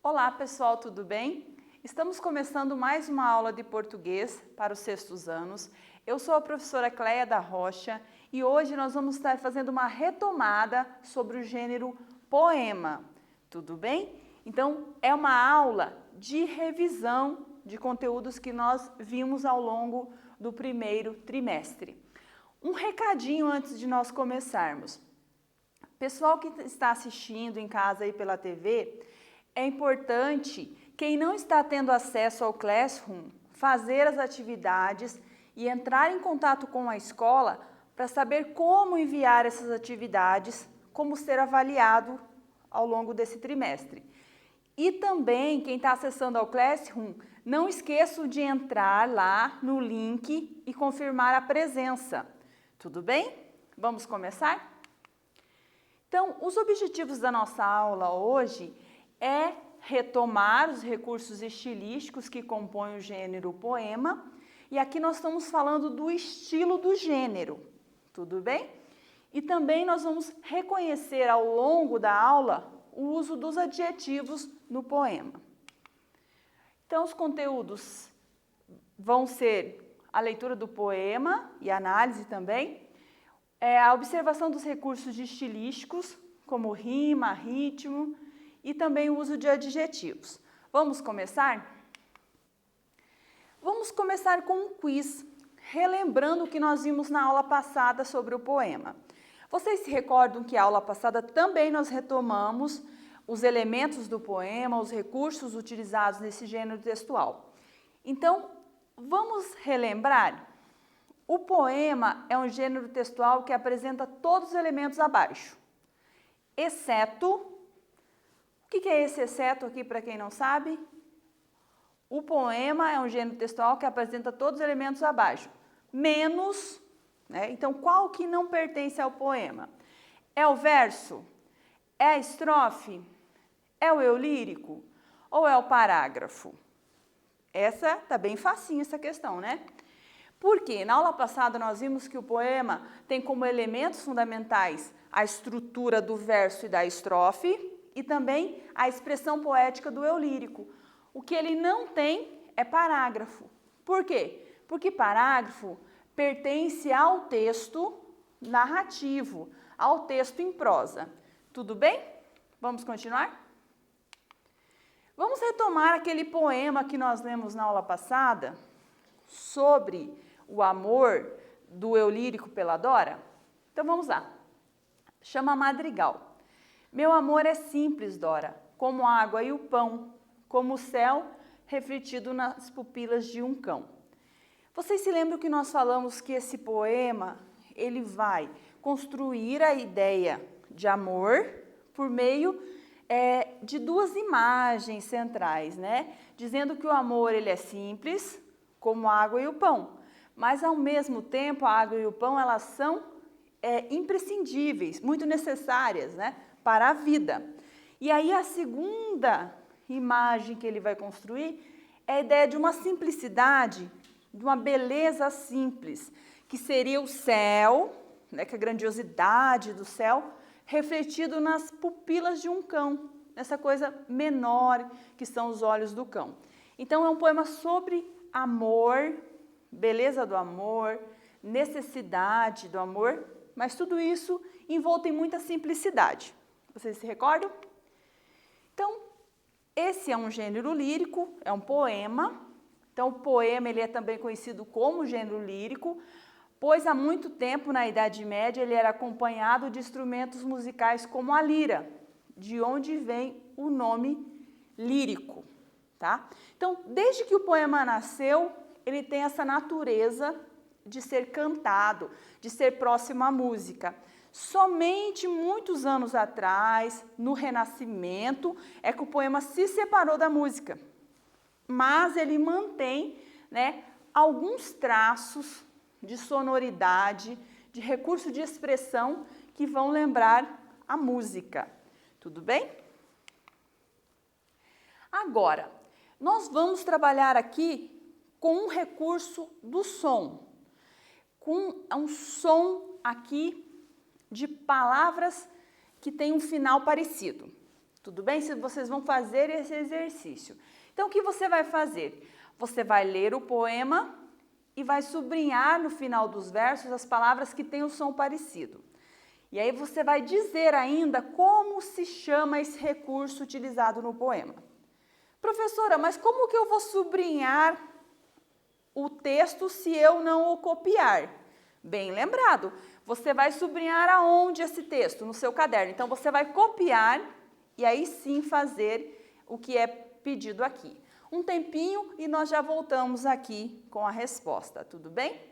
Olá pessoal, tudo bem? Estamos começando mais uma aula de português para os sextos anos. Eu sou a professora Cleia da Rocha e hoje nós vamos estar fazendo uma retomada sobre o gênero poema. Tudo bem? Então, é uma aula de revisão de conteúdos que nós vimos ao longo do primeiro trimestre. Um recadinho antes de nós começarmos. Pessoal que está assistindo em casa aí pela TV, é importante, quem não está tendo acesso ao Classroom, fazer as atividades e entrar em contato com a escola para saber como enviar essas atividades, como ser avaliado ao longo desse trimestre. E também, quem está acessando ao Classroom, não esqueça de entrar lá no link e confirmar a presença. Tudo bem? Vamos começar? Então, os objetivos da nossa aula hoje é retomar os recursos estilísticos que compõem o gênero poema, e aqui nós estamos falando do estilo do gênero, tudo bem? E também nós vamos reconhecer ao longo da aula o uso dos adjetivos no poema. Então, os conteúdos vão ser a leitura do poema e análise também, a observação dos recursos estilísticos, como rima, ritmo, e também o uso de adjetivos. Vamos começar? Vamos começar com um quiz, relembrando o que nós vimos na aula passada sobre o poema. Vocês se recordam que a aula passada também nós retomamos os elementos do poema, os recursos utilizados nesse gênero textual. Então, vamos relembrar? O poema é um gênero textual que apresenta todos os elementos abaixo, exceto... O que é esse exceto aqui para quem não sabe? O poema é um gênero textual que apresenta todos os elementos abaixo, menos, né? Então, qual que não pertence ao poema? É o verso? É a estrofe? É o eu lírico? Ou é o parágrafo? Essa tá bem facinho essa questão, né? Porque na aula passada nós vimos que o poema tem como elementos fundamentais a estrutura do verso e da estrofe, e também a expressão poética do eu lírico. O que ele não tem é parágrafo. Por quê? Porque parágrafo pertence ao texto narrativo, ao texto em prosa. Tudo bem? Vamos continuar? Vamos retomar aquele poema que nós lemos na aula passada sobre o amor do eu lírico pela Dora? Então vamos lá. Chama Madrigal. Meu amor é simples, Dora, como a água e o pão, como o céu refletido nas pupilas de um cão. Vocês se lembram que nós falamos que esse poema, ele vai construir a ideia de amor por meio de duas imagens centrais, né? Dizendo que o amor ele é simples, como a água e o pão, mas ao mesmo tempo a água e o pão elas são imprescindíveis, muito necessárias, né? Para a vida. E aí a segunda imagem que ele vai construir é a ideia de uma simplicidade, de uma beleza simples, que seria o céu, né, que a grandiosidade do céu, refletido nas pupilas de um cão, nessa coisa menor que são os olhos do cão. Então é um poema sobre amor, beleza do amor, necessidade do amor, mas tudo isso envolto em muita simplicidade. Vocês se recordam? Então, esse é um gênero lírico, é um poema. Então, o poema ele é também conhecido como gênero lírico, pois há muito tempo, na Idade Média, ele era acompanhado de instrumentos musicais como a lira, de onde vem o nome lírico, tá? Então, desde que o poema nasceu, ele tem essa natureza de ser cantado, de ser próximo à música. Somente muitos anos atrás, no Renascimento, é que o poema se separou da música. Mas ele mantém, né, alguns traços de sonoridade, de recurso de expressão que vão lembrar a música. Tudo bem? Agora, nós vamos trabalhar aqui com um recurso do som. com um som aqui de palavras que tem um final parecido. Tudo bem? Se vocês vão fazer esse exercício. Então, o que você vai fazer? Você vai ler o poema e vai sublinhar no final dos versos as palavras que têm um som parecido. E aí você vai dizer ainda como se chama esse recurso utilizado no poema. Professora, mas como que eu vou sublinhar o texto se eu não o copiar? Bem lembrado, você vai sublinhar aonde esse texto? No seu caderno. Então, você vai copiar e aí sim fazer o que é pedido aqui. Um tempinho e nós já voltamos aqui com a resposta, tudo bem?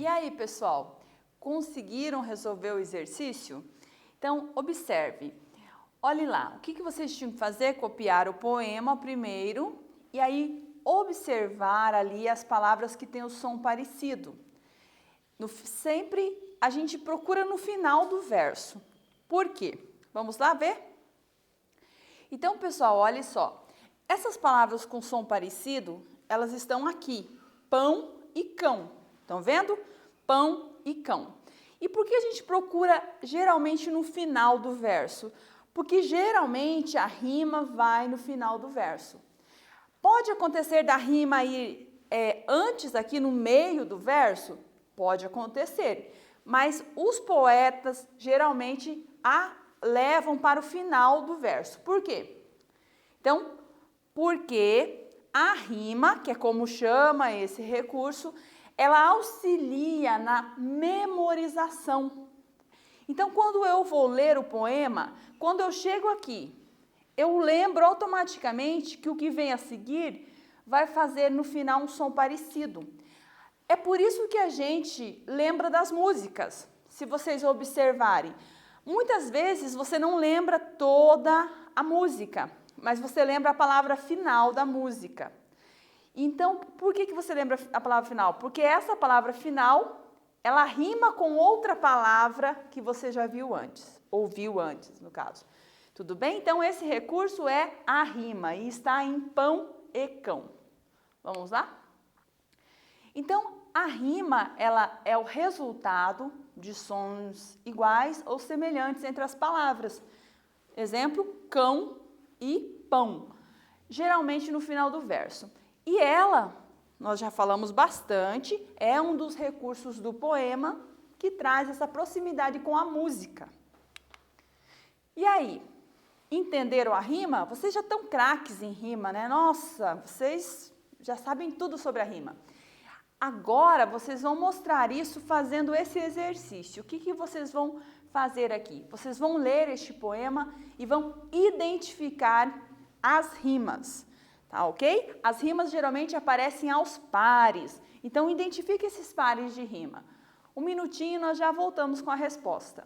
E aí, pessoal, conseguiram resolver o exercício? Então, observe. Olhe lá, o que vocês tinham que fazer? Copiar o poema primeiro e aí observar ali as palavras que têm o som parecido. Sempre a gente procura no final do verso. Por quê? Vamos lá ver? Então, pessoal, olha só. Essas palavras com som parecido, elas estão aqui. Pão e cão. Estão vendo? Pão e cão. E por que a gente procura geralmente no final do verso? Porque geralmente a rima vai no final do verso. Pode acontecer da rima ir antes aqui no meio do verso? Pode acontecer. Mas os poetas geralmente a levam para o final do verso. Por quê? Então, porque a rima, que é como chama esse recurso, ela auxilia na memorização. Então, quando eu vou ler o poema, quando eu chego aqui, eu lembro automaticamente que o que vem a seguir vai fazer no final um som parecido. É por isso que a gente lembra das músicas, se vocês observarem. Muitas vezes você não lembra toda a música, mas você lembra a palavra final da música. Então, por que você lembra a palavra final? Porque essa palavra final, ela rima com outra palavra que você já viu antes, ou viu antes, no caso. Tudo bem? Então, esse recurso é a rima e está em pão e cão. Vamos lá? Então, a rima, ela é o resultado de sons iguais ou semelhantes entre as palavras. Exemplo, cão e pão. Geralmente no final do verso. E ela, nós já falamos bastante, é um dos recursos do poema que traz essa proximidade com a música. E aí, entenderam a rima? Vocês já estão craques em rima, né? Nossa, vocês já sabem tudo sobre a rima. Agora, vocês vão mostrar isso fazendo esse exercício. O que vocês vão fazer aqui? Vocês vão ler este poema e vão identificar as rimas. Tá, ok? As rimas geralmente aparecem aos pares. Então, identifique esses pares de rima. Um minutinho e nós já voltamos com a resposta.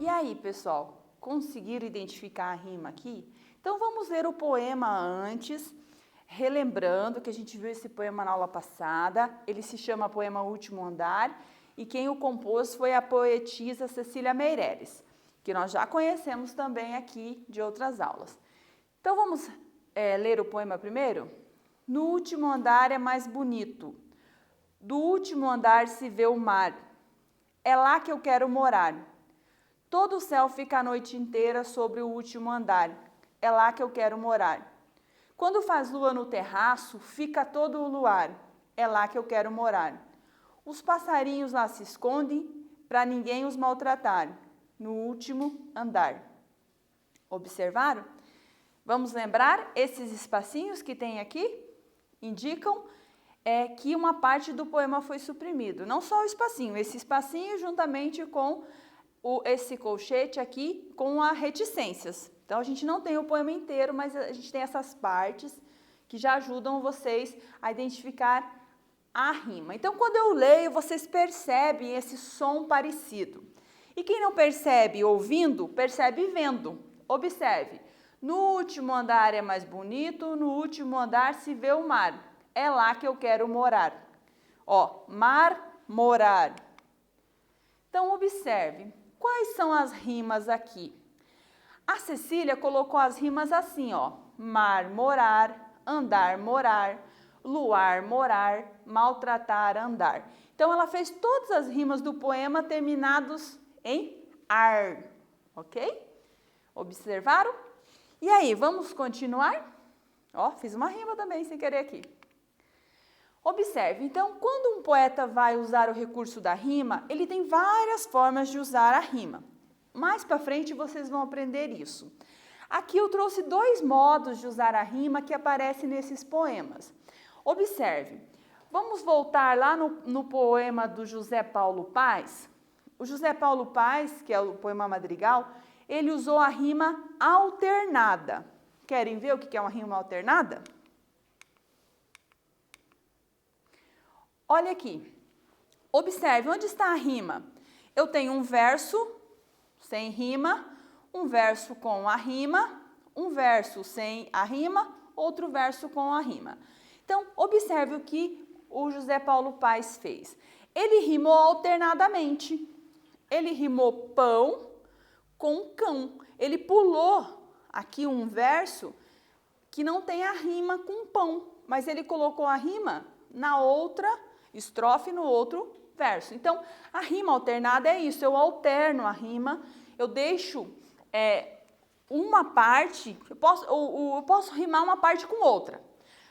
E aí, pessoal, conseguiram identificar a rima aqui? Então, vamos ler o poema antes, relembrando que a gente viu esse poema na aula passada. Ele se chama Poema Último Andar e quem o compôs foi a poetisa Cecília Meireles, que nós já conhecemos também aqui de outras aulas. Então, vamos ler o poema primeiro? No último andar é mais bonito, do último andar se vê o mar, é lá que eu quero morar. Todo o céu fica a noite inteira sobre o último andar, é lá que eu quero morar. Quando faz lua no terraço, fica todo o luar, é lá que eu quero morar. Os passarinhos lá se escondem, para ninguém os maltratar, no último andar. Observaram? Vamos lembrar, esses espacinhos que tem aqui indicam que uma parte do poema foi suprimido. Não só o espacinho, esse espacinho juntamente com esse colchete aqui com as reticências. Então, a gente não tem o poema inteiro, mas a gente tem essas partes que já ajudam vocês a identificar a rima. Então, quando eu leio, vocês percebem esse som parecido. E quem não percebe ouvindo, percebe vendo. Observe. No último andar é mais bonito, no último andar se vê o mar. É lá que eu quero morar. Ó, mar, morar. Então, observe. Quais são as rimas aqui? A Cecília colocou as rimas assim, ó. Mar, morar, andar, morar, luar, morar, maltratar, andar. Então, ela fez todas as rimas do poema terminados em ar, ok? Observaram? E aí, vamos continuar? Ó, fiz uma rima também sem querer aqui. Observe, então, quando um poeta vai usar o recurso da rima, ele tem várias formas de usar a rima. Mais para frente vocês vão aprender isso. Aqui eu trouxe 2 modos de usar a rima que aparecem nesses poemas. Observe, vamos voltar lá no poema do José Paulo Paes. O José Paulo Paes, que é o poema Madrigal, ele usou a rima alternada. Querem ver o que é uma rima alternada? Olha aqui, observe, onde está a rima? Eu tenho um verso sem rima, um verso com a rima, um verso sem a rima, outro verso com a rima. Então, observe o que o José Paulo Paes fez. Ele rimou alternadamente. Ele rimou pão com cão. Ele pulou aqui um verso que não tem a rima com pão, mas ele colocou a rima na outra estrofe, no outro verso. Então, a rima alternada é isso, eu alterno a rima, eu deixo uma parte, eu posso rimar uma parte com outra.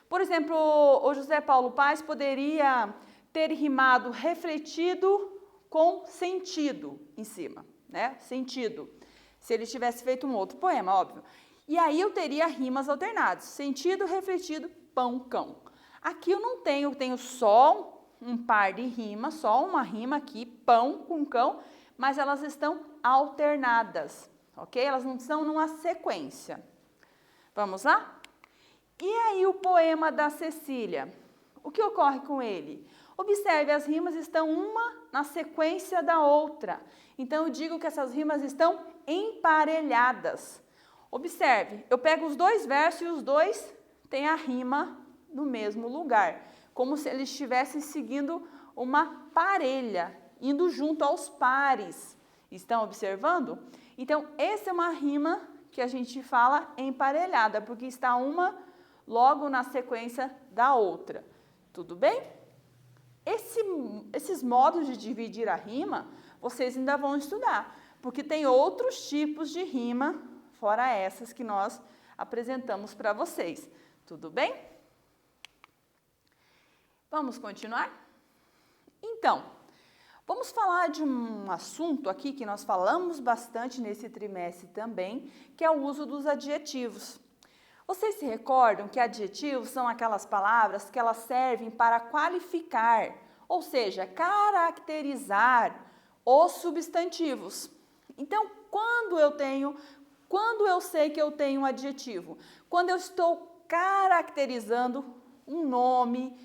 Por exemplo, o José Paulo Paes poderia ter rimado refletido com sentido em cima, né? Sentido, se ele tivesse feito um outro poema, óbvio. E aí eu teria rimas alternadas, sentido, refletido, pão, cão. Aqui eu não tenho, eu tenho só um par de rimas, só uma rima aqui, pão com cão, mas elas estão alternadas, ok? Elas não são numa sequência. Vamos lá? E aí o poema da Cecília, o que ocorre com ele? Observe, as rimas estão uma na sequência da outra. Então, eu digo que essas rimas estão emparelhadas. Observe, eu pego os 2 versos e os 2 têm a rima no mesmo lugar, como se eles estivessem seguindo uma parelha, indo junto aos pares. Estão observando? Então, essa é uma rima que a gente fala emparelhada, porque está uma logo na sequência da outra. Tudo bem? Esses modos de dividir a rima, vocês ainda vão estudar, porque tem outros tipos de rima, fora essas que nós apresentamos para vocês. Tudo bem? Vamos continuar? Então, vamos falar de um assunto aqui que nós falamos bastante nesse trimestre também, que é o uso dos adjetivos. Vocês se recordam que adjetivos são aquelas palavras que elas servem para qualificar, ou seja, caracterizar os substantivos. Então, quando eu sei que eu tenho um adjetivo? Quando eu estou caracterizando um nome,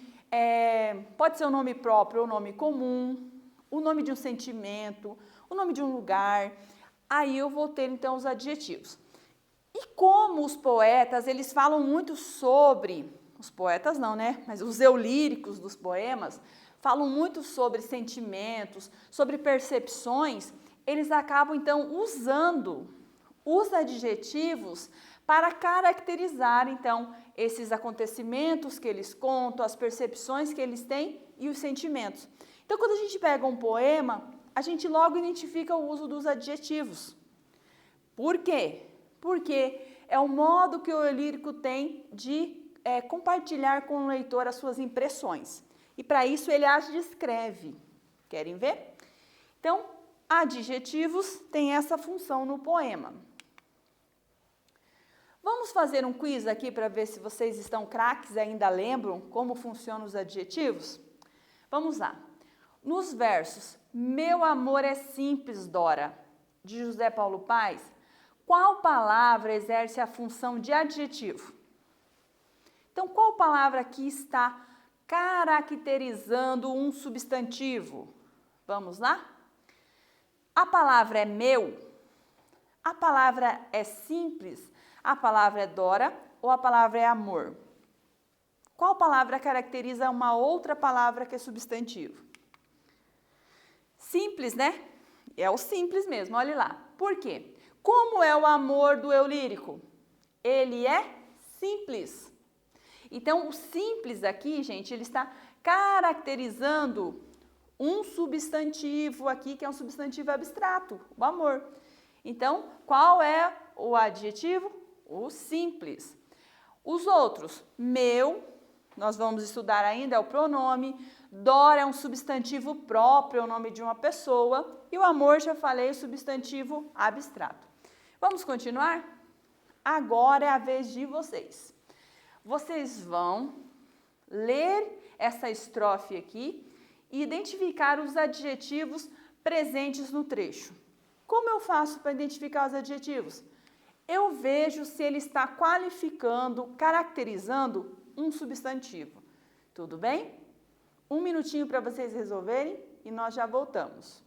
pode ser um nome próprio ou nome comum, o nome de um sentimento, o nome de um lugar. Aí eu vou ter então os adjetivos. E como os poetas, eles falam muito sobre, os poetas não, né? Mas os eulíricos dos poemas falam muito sobre sentimentos, sobre percepções, eles acabam então usando os adjetivos para caracterizar então esses acontecimentos que eles contam, as percepções que eles têm e os sentimentos. Então, quando a gente pega um poema, a gente logo identifica o uso dos adjetivos. Por quê? Porque é o modo que o lírico tem de compartilhar com o leitor as suas impressões. E para isso ele as descreve. Querem ver? Então, adjetivos têm essa função no poema. Vamos fazer um quiz aqui para ver se vocês estão craques e ainda lembram como funcionam os adjetivos? Vamos lá. Nos versos Meu amor é simples, Dora, de José Paulo Paes, qual palavra exerce a função de adjetivo? Então, qual palavra aqui está caracterizando um substantivo? Vamos lá? A palavra é meu? A palavra é simples? A palavra é Dora ou a palavra é amor? Qual palavra caracteriza uma outra palavra que é substantivo? Simples, né? É o simples mesmo, olhe lá. Por quê? Como é o amor do eu lírico? Ele é simples. Então, o simples aqui, gente, ele está caracterizando um substantivo aqui, que é um substantivo abstrato, o amor. Então, qual é o adjetivo? O simples. Os outros, meu, nós vamos estudar ainda, é o pronome. Dora é um substantivo próprio, é o nome de uma pessoa. E o amor, já falei, é o substantivo abstrato. Vamos continuar? Agora é a vez de vocês. Vocês vão ler essa estrofe aqui e identificar os adjetivos presentes no trecho. Como eu faço para identificar os adjetivos? Eu vejo se ele está qualificando, caracterizando um substantivo. Tudo bem? Um minutinho para vocês resolverem e nós já voltamos.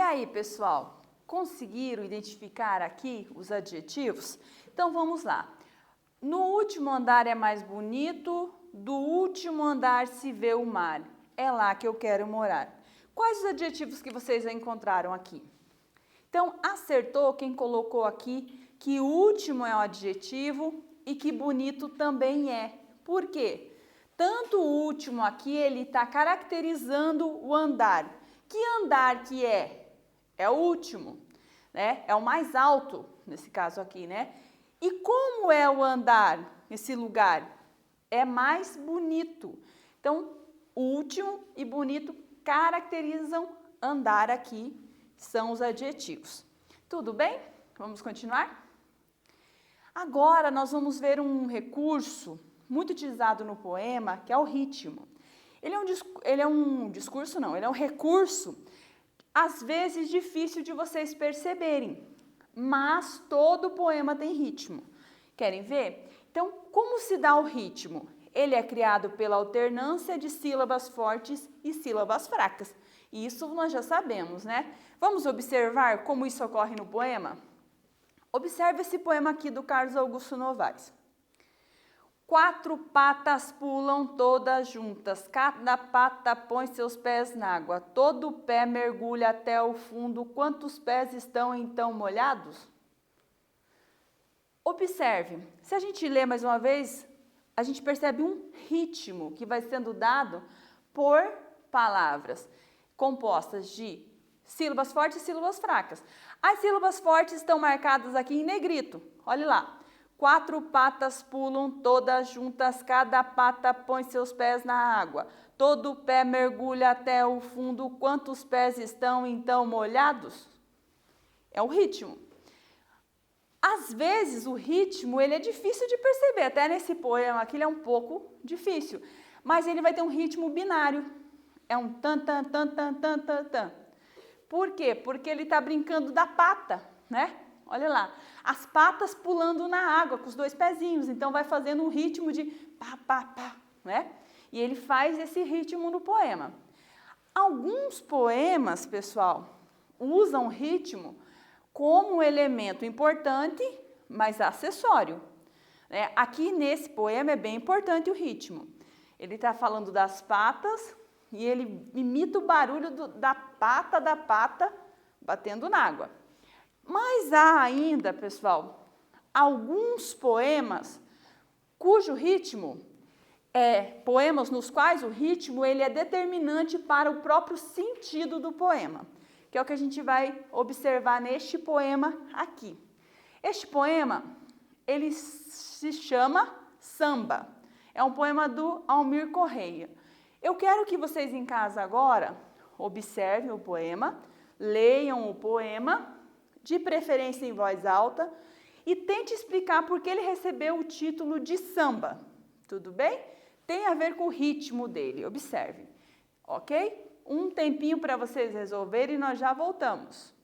aí, pessoal, conseguiram identificar aqui os adjetivos? Então vamos lá. No último andar é mais bonito, do último andar se vê o mar. É lá que eu quero morar. Quais os adjetivos que vocês encontraram aqui? Então, acertou quem colocou aqui que último é um adjetivo e que bonito também é. Por quê? Tanto o último aqui, ele está caracterizando o andar. Que andar que é? É o último, né? É o mais alto, nesse caso aqui, né? E como é o andar, esse lugar? É mais bonito. Então, último e bonito caracterizam andar aqui, são os adjetivos. Tudo bem? Vamos continuar? Agora nós vamos ver um recurso muito utilizado no poema, que é o ritmo. Ele é um recurso, às vezes difícil de vocês perceberem, mas todo poema tem ritmo. Querem ver? Então, como se dá o ritmo? Ele é criado pela alternância de sílabas fortes e sílabas fracas. Isso nós já sabemos, né? Vamos observar como isso ocorre no poema? Observe esse poema aqui do Carlos Augusto Novaes. 4 patas pulam todas juntas, cada pata põe seus pés na água, todo pé mergulha até o fundo, quantos pés estão então molhados? Observe, se a gente lê mais uma vez, a gente percebe um ritmo que vai sendo dado por palavras compostas de sílabas fortes e sílabas fracas. As sílabas fortes estão marcadas aqui em negrito, olhe lá. 4 patas pulam todas juntas, cada pata põe seus pés na água. Todo pé mergulha até o fundo, quantos pés estão então molhados? É o ritmo. Às vezes o ritmo ele é difícil de perceber, até nesse poema aqui ele é um pouco difícil, mas ele vai ter um ritmo binário. É um tan, tan, tan, tan, tan, tan, tan. Por quê? Porque ele está brincando da pata, né? Olha lá, as patas pulando na água com os 2 pezinhos, então vai fazendo um ritmo de pá, pá, pá, né? E ele faz esse ritmo no poema. Alguns poemas, pessoal, usam ritmo como um elemento importante, mas acessório, né? Aqui nesse poema é bem importante o ritmo. Ele está falando das patas e ele imita o barulho da pata batendo na água. Mas há ainda, pessoal, alguns poemas cujo ritmo poemas nos quais o ritmo ele é determinante para o próprio sentido do poema, que é o que a gente vai observar neste poema aqui. Este poema, ele se chama Samba. É um poema do Almir Correia. Eu quero que vocês em casa agora observem o poema, leiam o poema, de preferência em voz alta, e tente explicar por que ele recebeu o título de samba. Tudo bem? Tem a ver com o ritmo dele, observe. Ok? Um tempinho para vocês resolverem e nós já voltamos.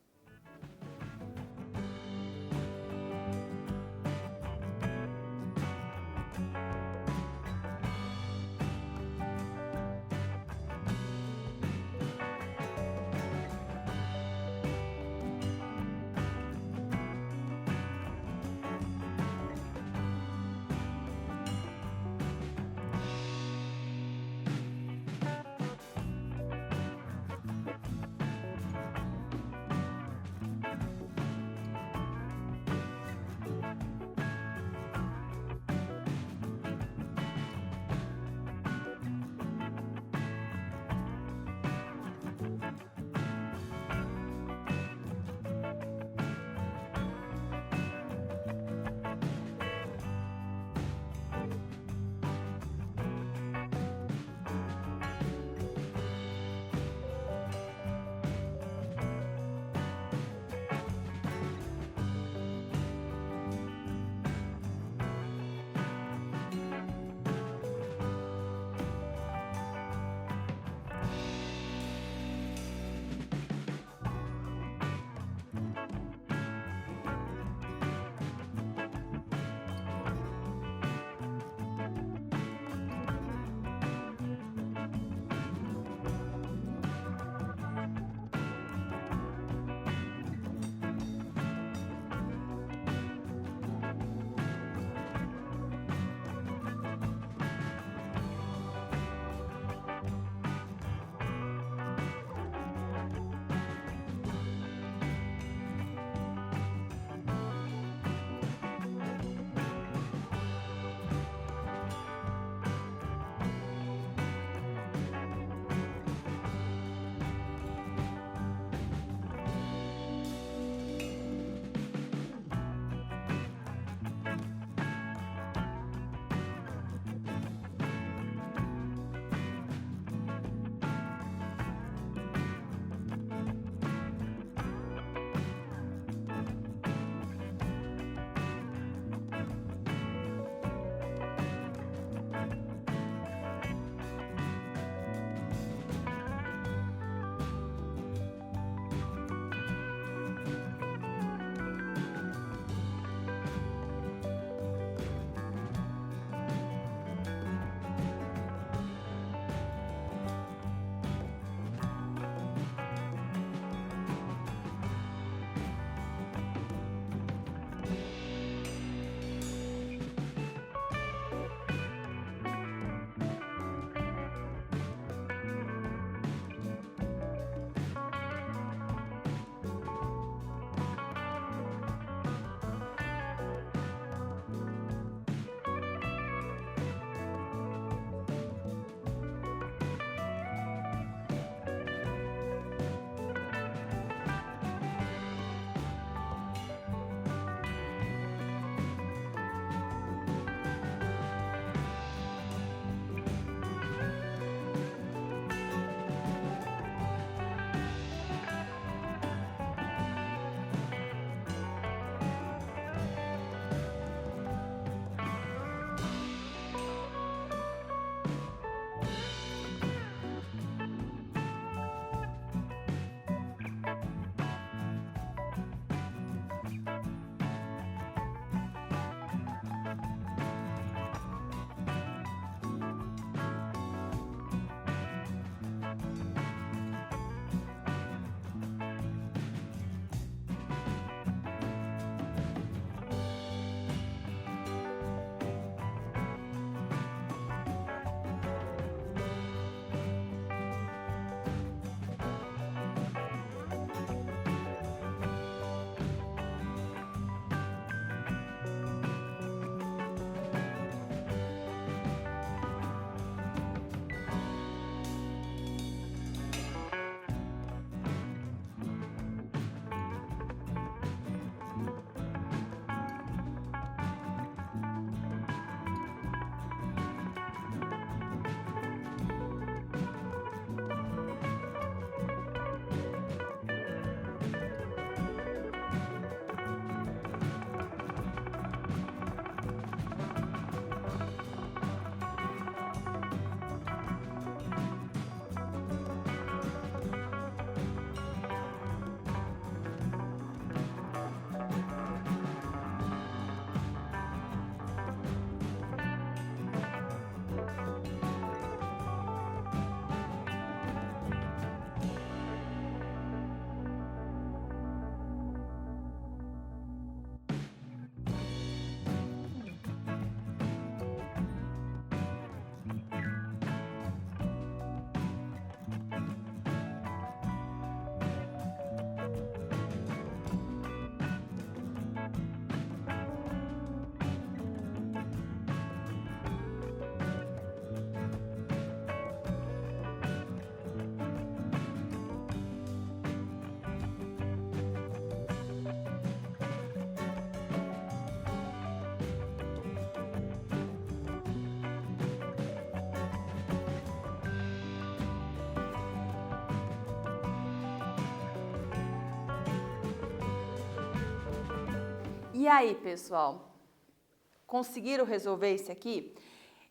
E aí, pessoal, conseguiram resolver isso aqui?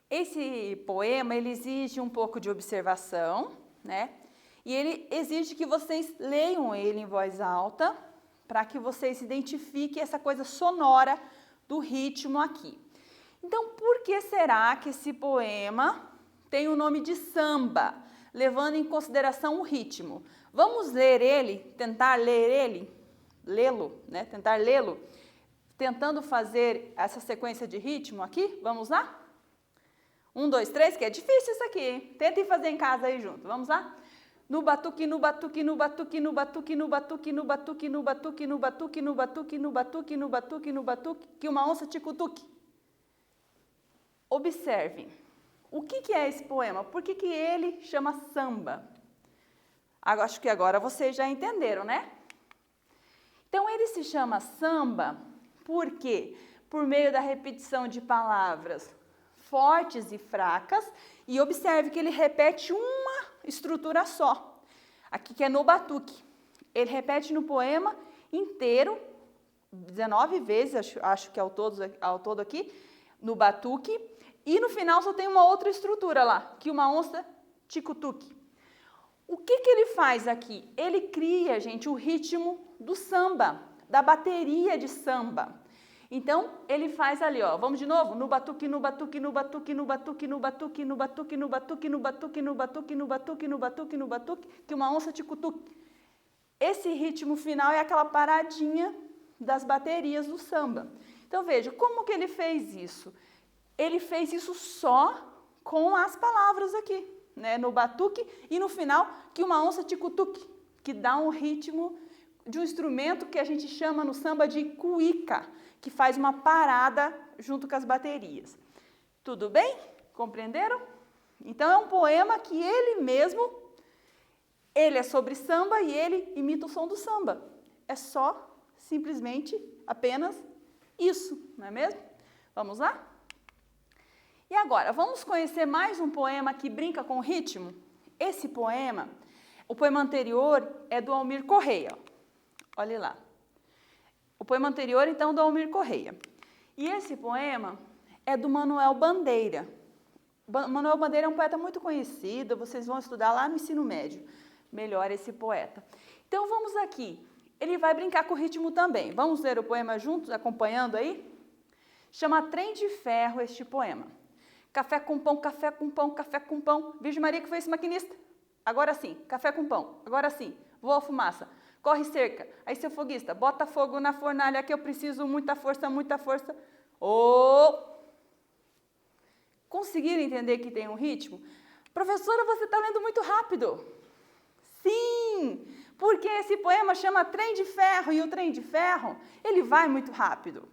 Esse poema, ele exige um pouco de observação, né? E ele exige que vocês leiam ele em voz alta, para que vocês identifiquem essa coisa sonora do ritmo aqui. Então, por que será que esse poema tem o nome de samba, levando em consideração o ritmo? Vamos ler ele, tentar ler ele, lê-lo, né? Tentar lê-lo, tentando fazer essa sequência de ritmo aqui. Vamos lá? 1, 2, 3, que é difícil isso aqui, hein? Tentem fazer em casa aí junto. Vamos lá? No batuque, no batuque, no batuque, no batuque, no batuque, no batuque, no batuque, no batuque, no batuque, no batuque, no batuque, no batuque, que uma onça te cutuque. Observem, o que é esse poema? Por que ele chama samba? Acho que agora vocês já entenderam, né? Então, ele se chama samba por quê? Por meio da repetição de palavras fortes e fracas, e observe que ele repete uma estrutura só, aqui que é no batuque. Ele repete no poema inteiro, 19 vezes, acho que ao todo aqui, no batuque, e no final só tem uma outra estrutura lá, que uma onça ticutuque. O que ele faz aqui? Ele cria, gente, o ritmo do samba, da bateria de samba. Então, ele faz ali, ó, vamos de novo? No batuque, no batuque, no batuque, no batuque, no batuque, no batuque, no batuque, no batuque, no batuque, no batuque, no batuque, no batuque, que uma onça ticutuque. Esse ritmo final é aquela paradinha das baterias do samba. Então, veja, como que ele fez isso? Ele fez isso só com as palavras aqui, né? No batuque e no final, que uma onça ticutuque, que dá um ritmo de um instrumento que a gente chama no samba de cuíca, que faz uma parada junto com as baterias. Tudo bem? Compreenderam? Então, é um poema que ele é sobre samba e ele imita o som do samba. É só, simplesmente, apenas isso, não é mesmo? Vamos lá? E agora, vamos conhecer mais um poema que brinca com o ritmo? Esse poema, o poema anterior é do Almir Correia. Olha lá. O poema anterior, então, do Almir Correia. E esse poema é do Manuel Bandeira. Manuel Bandeira é um poeta muito conhecido, vocês vão estudar lá no ensino médio. Melhor esse poeta. Então, vamos aqui. Ele vai brincar com o ritmo também. Vamos ler o poema juntos, acompanhando aí? Chama Trem de Ferro este poema. Café com pão, café com pão, café com pão. Virgem Maria que foi esse maquinista. Agora sim, café com pão. Agora sim, voa a fumaça. Corre cerca. Aí, seu foguista, bota fogo na fornalha que eu preciso muita força, muita força. Conseguiram entender que tem um ritmo? Professora, você está lendo muito rápido. Sim, porque esse poema chama Trem de Ferro e o trem de ferro, ele vai muito rápido.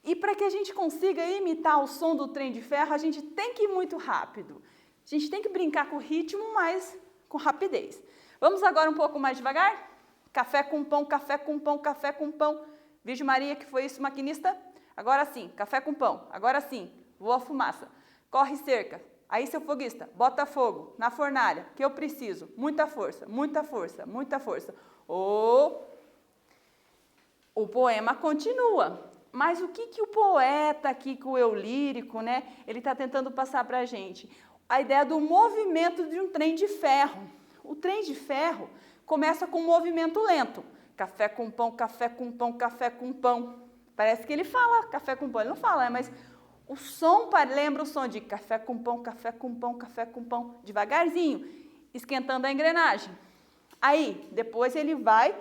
E para que a gente consiga imitar o som do trem de ferro, a gente tem que ir muito rápido. A gente tem que brincar com o ritmo, mas com rapidez. Vamos agora um pouco mais devagar? Café com pão, café com pão, café com pão. Virgem Maria, que foi isso, maquinista? Agora sim, café com pão. Agora sim, voa a fumaça. Corre cerca. Aí, seu foguista, bota fogo na fornalha, que eu preciso. Muita força, muita força, muita força. O poema continua. Mas o que o poeta aqui, com o eu lírico, né? Ele está tentando passar para a gente? A ideia do movimento de um trem de ferro. O trem de ferro começa com um movimento lento. Café com pão, café com pão, café com pão. Parece que ele fala café com pão. Ele não fala, né? Mas o som lembra o som de café com pão, café com pão, café com pão. Devagarzinho, esquentando a engrenagem. Aí, depois ele vai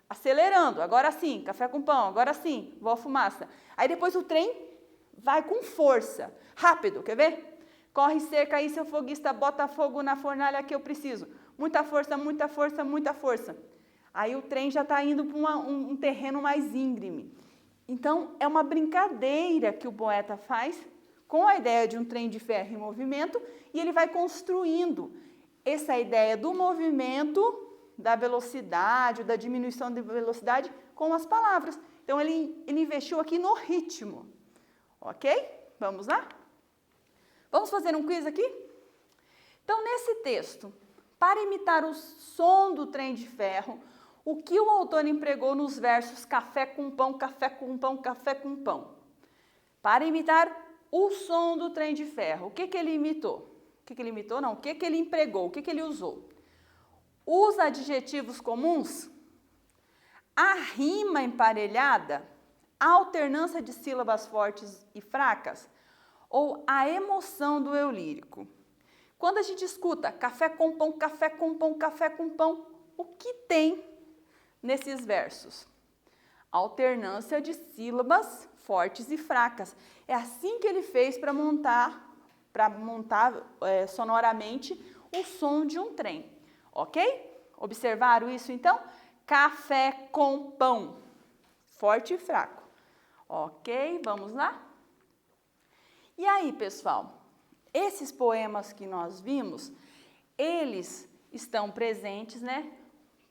acelerando. Agora sim, café com pão. Agora sim, voa a fumaça. Aí depois o trem vai com força. Rápido, quer ver? Corre cerca aí, seu foguista, bota fogo na fornalha que eu preciso. Muita força, muita força, muita força. Aí o trem já está indo para um terreno mais íngreme. Então, é uma brincadeira que o poeta faz com a ideia de um trem de ferro em movimento e ele vai construindo essa ideia do movimento, da velocidade, da diminuição de velocidade com as palavras. Então, ele investiu aqui no ritmo. Ok? Vamos lá? Vamos fazer um quiz aqui? Então, nesse texto, para imitar o som do trem de ferro, o que o autor empregou nos versos café com pão, café com pão, café com pão? Para imitar o som do trem de ferro. O que ele imitou? O que ele imitou? Não, o que ele empregou? O que ele usou? Os adjetivos comuns, a rima emparelhada, a alternância de sílabas fortes e fracas ou a emoção do eu lírico. Quando a gente escuta café com pão, café com pão, café com pão, o que tem nesses versos? Alternância de sílabas fortes e fracas. É assim que ele fez para montar sonoramente o som de um trem, ok? Observaram isso então? Café com pão, forte e fraco. Ok, vamos lá? E aí, pessoal, esses poemas que nós vimos, eles estão presentes, né?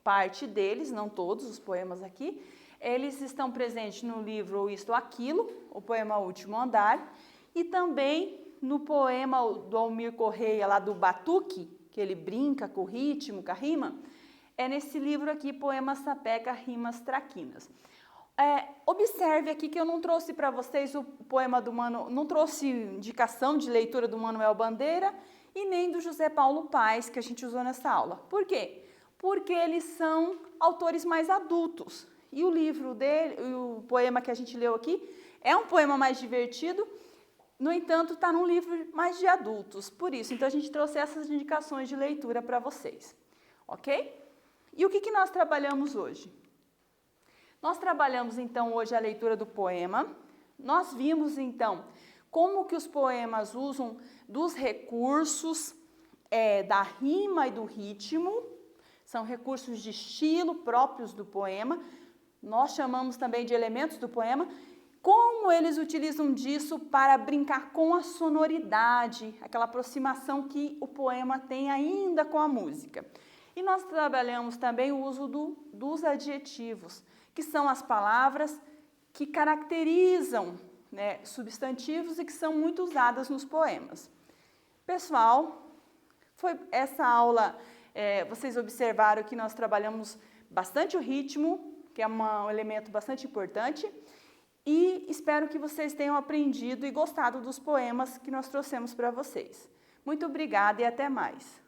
Parte deles, não todos os poemas aqui, eles estão presentes no livro Isto ou Aquilo, o poema Último Andar, e também no poema do Almir Correia, lá do Batuque, que ele brinca com o ritmo, com a rima, é nesse livro aqui, Poema Sapeca, Rimas Traquinas. Observe aqui que eu não trouxe para vocês o poema do não trouxe indicação de leitura do Manuel Bandeira e nem do José Paulo Paes, que a gente usou nessa aula. Por quê? Porque eles são autores mais adultos. E o livro dele, o poema que a gente leu aqui, é um poema mais divertido, no entanto, está num livro mais de adultos. Por isso, então a gente trouxe essas indicações de leitura para vocês. Ok? E o que nós trabalhamos hoje? Nós trabalhamos, então, hoje a leitura do poema. Nós vimos, então, como que os poemas usam dos recursos da rima e do ritmo. São recursos de estilo próprios do poema. Nós chamamos também de elementos do poema. Como eles utilizam disso para brincar com a sonoridade, aquela aproximação que o poema tem ainda com a música. E nós trabalhamos também o uso dos adjetivos, que são as palavras que caracterizam, né, substantivos e que são muito usadas nos poemas. Pessoal, foi essa aula, vocês observaram que nós trabalhamos bastante o ritmo, que é um elemento bastante importante, e espero que vocês tenham aprendido e gostado dos poemas que nós trouxemos para vocês. Muito obrigada e até mais!